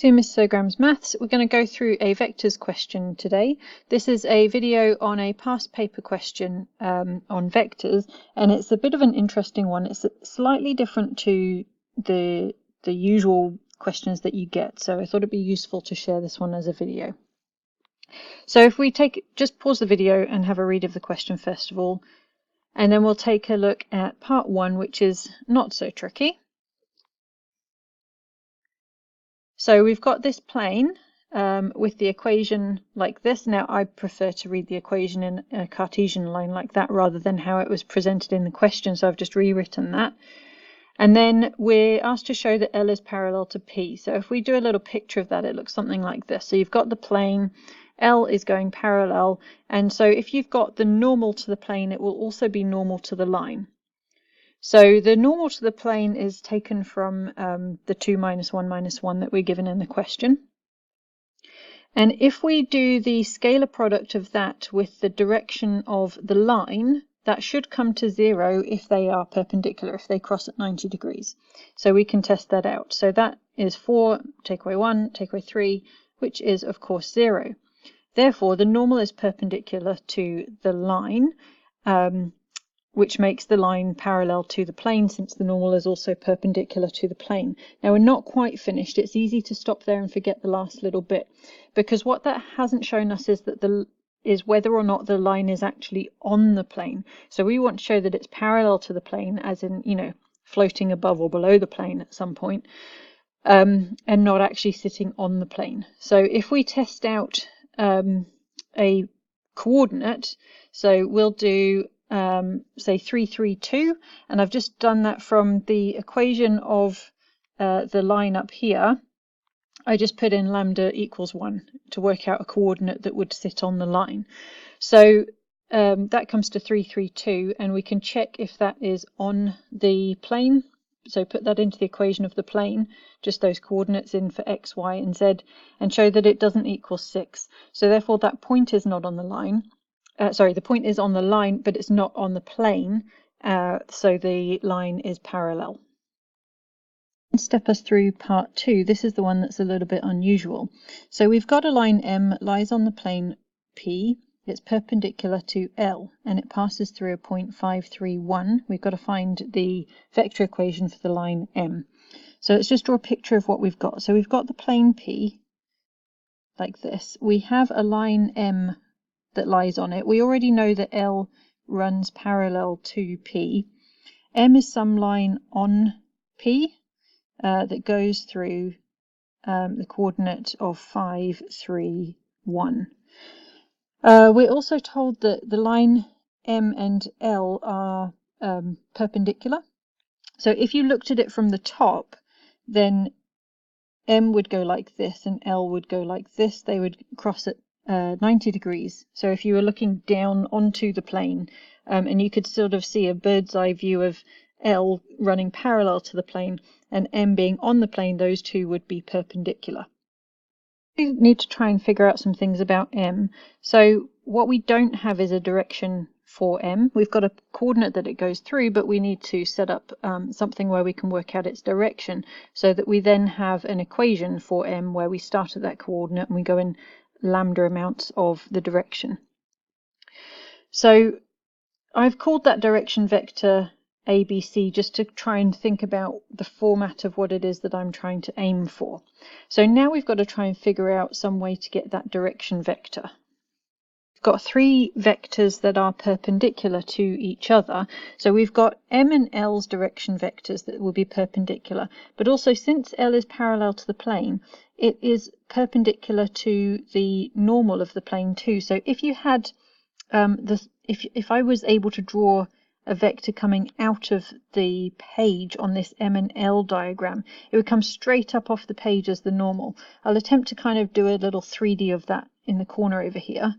To Mr. Graham's Maths, we're going to go through a vectors question today. This is a video on a past paper question on vectors, and it's a bit of an interesting one. It's slightly different to the usual questions that you get, so I thought it'd be useful to share this one as a video. So if we just pause the video and have a read of the question first of all, and then we'll take a look at part one, which is not so tricky. So we've got this plane with the equation like this. Now I prefer to read the equation in a Cartesian line like that rather than how it was presented in the question, so I've just rewritten that. And then we're asked to show that L is parallel to P. So if we do a little picture of that, it looks something like this. So you've got the plane, L is going parallel, and so if you've got the normal to the plane, it will also be normal to the line. So the normal to the plane is taken from the 2 minus 1 minus 1 that we're given in the question. And if we do the scalar product of that with the direction of the line, that should come to 0 if they are perpendicular, if they cross at 90 degrees. So we can test that out. So that is 4, take away 1, take away 3, which is of course 0. Therefore, the normal is perpendicular to the line, which makes the line parallel to the plane, since the normal is also perpendicular to the plane. Now we're not quite finished. It's easy to stop there and forget the last little bit, because what that hasn't shown us is that whether or not the line is actually on the plane. So we want to show that it's parallel to the plane, as in, you know, floating above or below the plane at some point, and not actually sitting on the plane. So if we test out a coordinate, so we'll do say 3, 3, 2, and I've just done that from the equation of the line up here. I just put in lambda equals 1 to work out a coordinate that would sit on the line. So that comes to 3, 3, 2, and we can check if that is on the plane. So put that into the equation of the plane, just those coordinates in for x, y, and z, and show that it doesn't equal 6. So therefore that point is not on the line. Sorry, the point is on the line, but it's not on the plane, so the line is parallel. Step us through part 2. This is the one that's a little bit unusual. So we've got a line M lies on the plane P. It's perpendicular to L, and it passes through a point 531. We've got to find the vector equation for the line M. So let's just draw a picture of what we've got. So we've got the plane P like this. We have a line M that lies on it. We already know that L runs parallel to P. M is some line on P that goes through the coordinate of 5, 3, 1. We're also told that the line M and L are perpendicular. So if you looked at it from the top, then M would go like this and L would go like this. They would cross at 90 degrees. So if you were looking down onto the plane, and you could sort of see a bird's eye view of L running parallel to the plane and M being on the plane, those two would be perpendicular. We need to try and figure out some things about M. So what we don't have is a direction for M. We've got a coordinate that it goes through, but we need to set up something where we can work out its direction, so that we then have an equation for M where we start at that coordinate and we go in lambda amounts of the direction. So I've called that direction vector ABC just to try and think about the format of what it is that I'm trying to aim for. So now we've got to try and figure out some way to get that direction vector. We've got 3 vectors that are perpendicular to each other. So we've got M and L's direction vectors that will be perpendicular, but also since L is parallel to the plane, it is perpendicular to the normal of the plane too. So if you had if I was able to draw a vector coming out of the page on this M and L diagram, it would come straight up off the page as the normal. I'll attempt to kind of do a little 3D of that in the corner over here.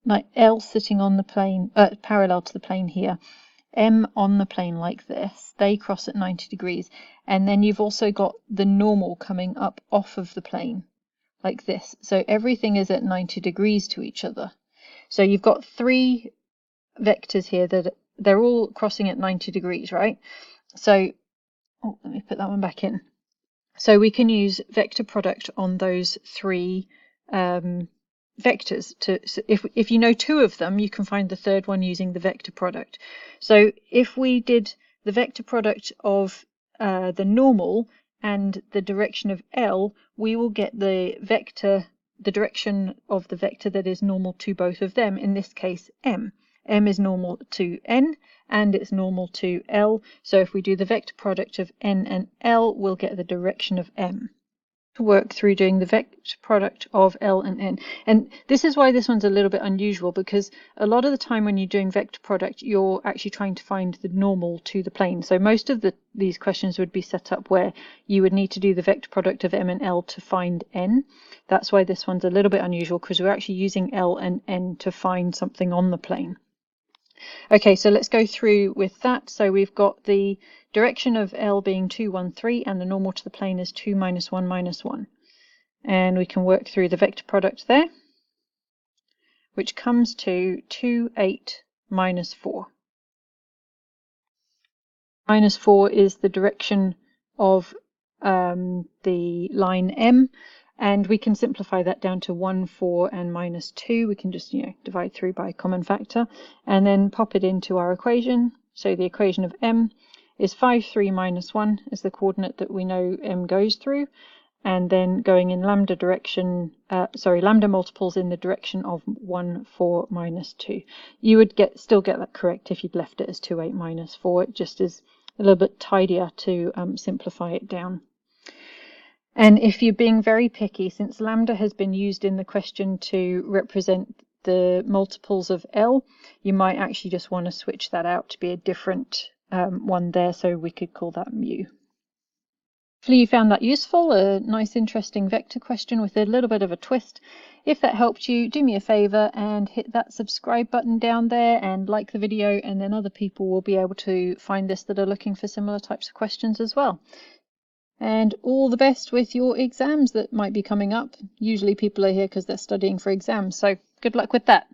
Like L sitting on the plane, parallel to the plane here. M on the plane like this. They cross at 90 degrees. And then you've also got the normal coming up off of the plane like this. So everything is at 90 degrees to each other. So you've got 3 vectors here that they're all crossing at 90 degrees, right? So, let me put that one back in. So we can use vector product on those three vectors. So if you know two of them, you can find the third one using the vector product. So if we did the vector product of the normal and the direction of L, we will get the direction of the vector that is normal to both of them, in this case M. M is normal to N and it's normal to L, so if we do the vector product of N and L, we'll get the direction of M. To work through doing the vector product of L and N. And this is why this one's a little bit unusual, because a lot of the time when you're doing vector product, you're actually trying to find the normal to the plane. So most of these questions would be set up where you would need to do the vector product of M and L to find N. That's why this one's a little bit unusual, because we're actually using L and N to find something on the plane. Okay, so let's go through with that. So we've got the direction of L being 2, 1, 3, and the normal to the plane is 2, minus 1, minus 1. And we can work through the vector product there, which comes to 2, 8, minus 4. Minus 4 is the direction of the line M, and we can simplify that down to 1, 4, and minus 2. We can just, divide through by a common factor and then pop it into our equation. So the equation of M is 5, 3, minus 1 is the coordinate that we know M goes through, and then going in lambda multiples in the direction of 1, 4, minus 2. You would still get that correct if you'd left it as 2, 8, minus 4. It just is a little bit tidier to simplify it down. And if you're being very picky, since lambda has been used in the question to represent the multiples of L, you might actually just want to switch that out to be a different one there, so we could call that mu. Hopefully you found that useful, a nice interesting vector question with a little bit of a twist. If that helped you, do me a favor and hit that subscribe button down there and like the video, and then other people will be able to find this that are looking for similar types of questions as well. And all the best with your exams that might be coming up. Usually people are here because they're studying for exams, so good luck with that.